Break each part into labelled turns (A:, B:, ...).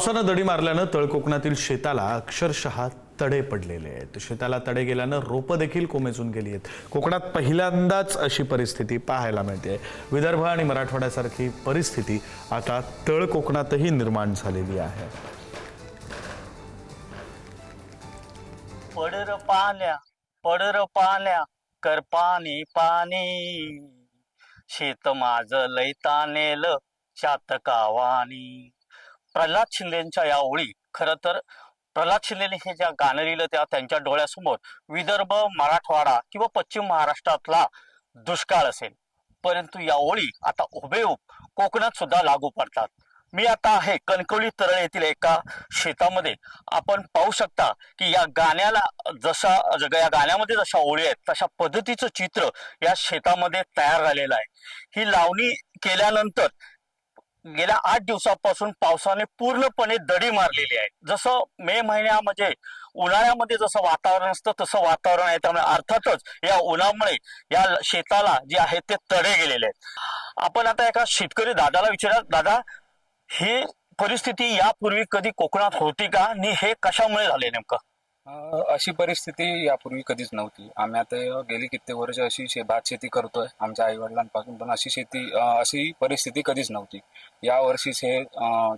A: पावसानं दडी मारल्यानं तळ कोकणातील शेताला अक्षरशः तडे पडलेले आहेत। शेताला तडे गेल्यानं रोपं देखील कोमेजून गेली आहेत। कोकणात पहिल्यांदाच अशी परिस्थिती पाहायला मिळते। विदर्भ आणि मराठवाड्यासारखी परिस्थिती आता तळ कोकणातही निर्माण झालेली आहे।
B: पडर पाण्या कर पाणी पाणी, शेत माझं लैतानेल चातकावानी। प्रल्हाद शिंदेच्या या ओळी खरं तर प्रल्हाद शिंदेने हे ज्या गाणं लिहिलं त्या त्यांच्या डोळ्यासमोर विदर्भ, मराठवाडा किंवा पश्चिम महाराष्ट्रातला दुष्काळ असेल, परंतु या ओळी आता हुबेहूब कोकणात सुद्धा लागू पडतात। मी आता आहे कणकवली तरळ येथील एका शेतामध्ये। आपण पाहू शकता की या गाण्यामध्ये जशा ओळी आहेत तशा पद्धतीचं चित्र या शेतामध्ये तयार झालेलं आहे। ही लावणी केल्यानंतर गेल्या 8 दिवसापासून पावसाने पूर्णपणे दडी मारलेली आहे। जसं मे महिन्यामध्ये उन्हाळ्यामध्ये जसं वातावरण असतं तसं वातावरण आहे। त्यामुळे अर्थातच या उन्हामुळे या शेताला जे आहे ते तडे गेलेले आहेत। आपण आता एका शेतकरी दादाला विचारा, दादा ही परिस्थिती यापूर्वी कधी कोकणात होती का आणि हे कशामुळे झाले नेमकं?
C: अशी परिस्थिती यापूर्वी कधीच नव्हती। आम्ही आता गेली कित्येक वर्ष अशी भात शेती करतोय आमच्या आई वडिलांपासून, पण अशी परिस्थिती कधीच नव्हती। या वर्षीच हे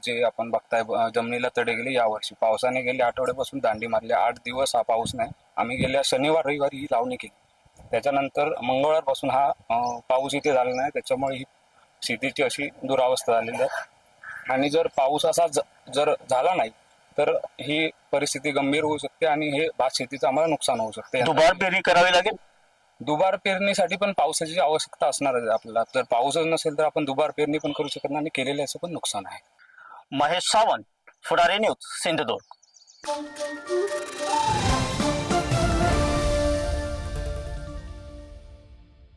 C: जे आपण बघताय जमिनीला तडे गेले। या वर्षी पावसाने गेल्या आठवड्यापासून दांडी मारली। 8 दिवस हा पाऊस नाही। आम्ही गेल्या शनिवार रविवारी ही लावणी केली, त्याच्यानंतर मंगळवारपासून हा पाऊस इथे झाला नाही। त्याच्यामुळे ही शेतीची अशी दुरावस्था झालेली आहे। आणि जर पाऊस असा जर झाला नाही तर ही परिस्थिती गंभीर होऊ शकते आणि हे भात शेतीचं आम्हाला नुकसान होऊ शकते।
B: दुबार पेरणी करावी लागेल।
C: दुबार पेरणीसाठी पण पावसाची आवश्यकता असणार आहे आपल्याला। जर पाऊसच नसेल तर आपण दुबार पेरणी पण करू शकत नाही आणि केलेल्याचं पण नुकसान आहे।
B: महेश सावंत, फुडारी न्यूज, सिंधुदुर्ग।